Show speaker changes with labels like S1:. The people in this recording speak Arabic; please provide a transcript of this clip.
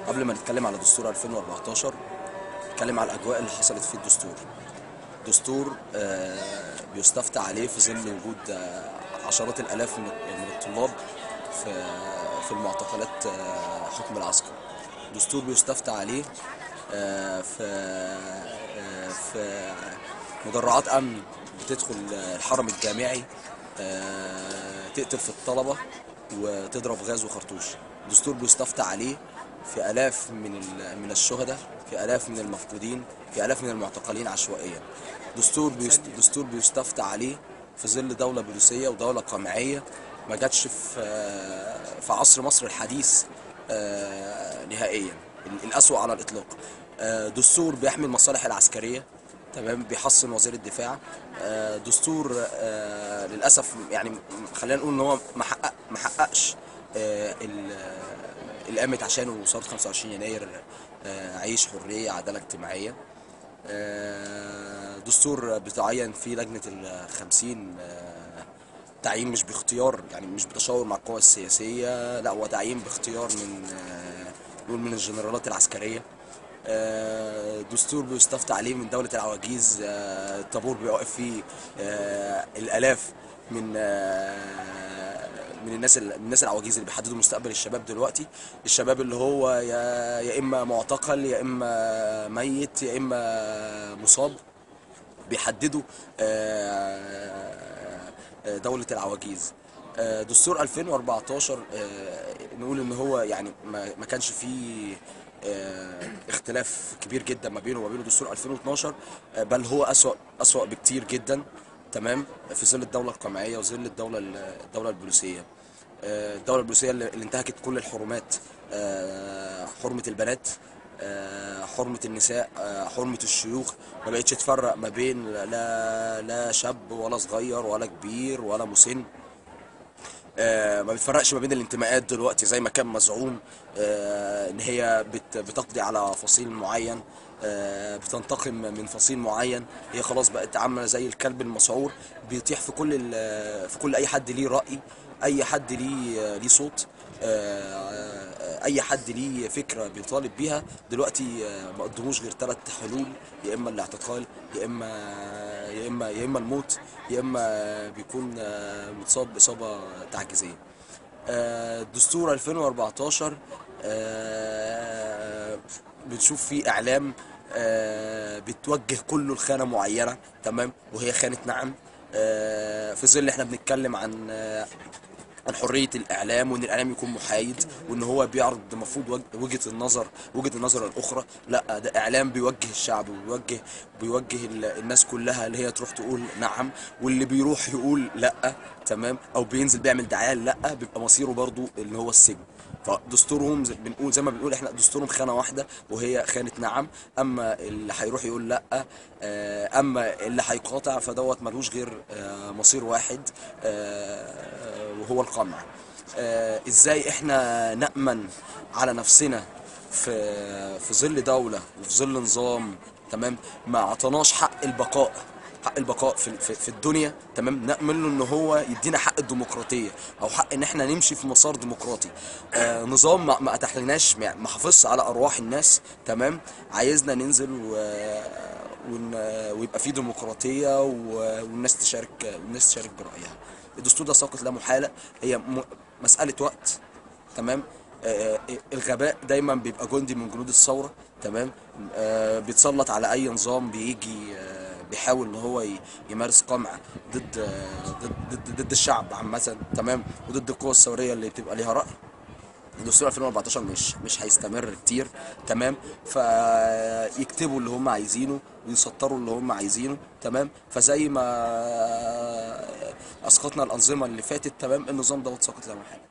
S1: قبل ما نتكلم على دستور 2014 نتكلم على الاجواء اللي حصلت في الدستور. دستور بيستفتى عليه في ظل وجود عشرات الالاف من الطلاب في المعتقلات حكم العسكر. دستور بيستفتى عليه في في مدرعات امن بتدخل الحرم الجامعي، تقتل في الطلبه وتضرب غاز وخرطوش. دستور بيستفتى عليه في آلاف من الشهداء، في آلاف من المفقودين، في آلاف من المعتقلين عشوائيا. دستور بيستفتى عليه في ظل دولة بوليسية ودولة قمعية ما جاتش في عصر مصر الحديث نهائيا، الأسوأ على الإطلاق. دستور بيحمي المصالح العسكرية، تمام، بيحصن وزير الدفاع. دستور للأسف يعني خلينا نقول إن هو ما حققش اللي قامت عشانه ثورة 25 يناير، عيش، حرية، عدالة اجتماعية. دستور بتعين فيه لجنة ال50، تعيين مش باختيار، يعني مش بتشاور مع القوى السياسية، لا هو تعيين باختيار من الجنرالات العسكرية. دستور بيستفتى عليه من دولة العواجيز، طابور بيوقف فيه الآلاف من الناس العواجيز اللي بيحددوا مستقبل الشباب دلوقتي. الشباب اللي هو يا اما معتقل، يا اما ميت، يا اما مصاب، بيحددوا دولة العواجيز. دستور 2014 نقول ان هو يعني ما كانش فيه اختلاف كبير جدا ما بينه وما بين دستور 2012، بل هو أسوأ بكتير جدا، تمام، في ظل الدولة القمعية وظل الدولة البوليسية. الدولة البوليسية اللي انتهكت كل الحرمات، حرمة البنات، حرمة النساء، حرمة الشيوخ، ما بقتش تفرق ما بين لا شاب ولا صغير ولا كبير ولا مسن. ما بتفرقش ما بين الانتماءات دلوقتي زي ما كان مزعوم، ان هي بتقضي على فصيل معين، بتنتقم من فصيل معين. هي خلاص بقت عامله زي الكلب المسعور، بيطيح في كل اي حد ليه رأي، اي حد ليه صوت، اي حد ليه فكره بيطالب بيها. دلوقتي ما قدموش غير 3 حلول: يا اما الاعتقال، يا اما الموت، يا اما بيكون متصاب باصابه تعجيزيه. دستور 2014 بتشوف فيه اعلام بتوجه كله لخانه معينه، تمام، وهي خانه نعم. في ظل احنا بنتكلم عن حرية الإعلام، وإن الإعلام يكون محايد، وإن هو بيعرض المفروض وجهة النظر الأخرى. لا، ده إعلام بيوجه الشعب، وبيوجه الناس كلها اللي هي تروح تقول نعم، واللي بيروح يقول لا، تمام، أو بينزل بيعمل دعاية لا، بيبقى مصيره برضو اللي هو السجن. فدستورهم زي ما بنقول احنا دستورهم خانة واحدة، وهي خانة نعم. اما اللي هيروح يقول لا، اما اللي هيقاطع فدوت ملوش غير مصير واحد، وهو القمع. ازاي احنا نأمن على نفسنا في ظل دولة وفي ظل نظام، تمام، ما عطناش حق البقاء في الدنيا، تمام، نأمل له ان هو يدينا حق الديمقراطية، او حق ان احنا نمشي في مسار ديمقراطي. نظام ما اتاحلناش، ما حافظش على ارواح الناس، تمام، عايزنا ننزل ويبقى فيه ديمقراطية، والناس تشارك برأيها. الدستور ده ساقط لا محالة، هي مسألة وقت، تمام. الغباء دايما بيبقى جندي من جنود الثورة، تمام. بيتسلط على اي نظام بيجي بيحاول ان هو يمارس قمع ضد الشعب عامة، تمام، وضد القوى الثورية اللي بتبقى ليها رأي. دستور 2014 مش هيستمر كتير، تمام، فيكتبوا اللي هم عايزينه ويسطروا اللي هم عايزينه، تمام. فزي ما اسقطنا الانظمه اللي فاتت، تمام، النظام ده ساقط لا محاله.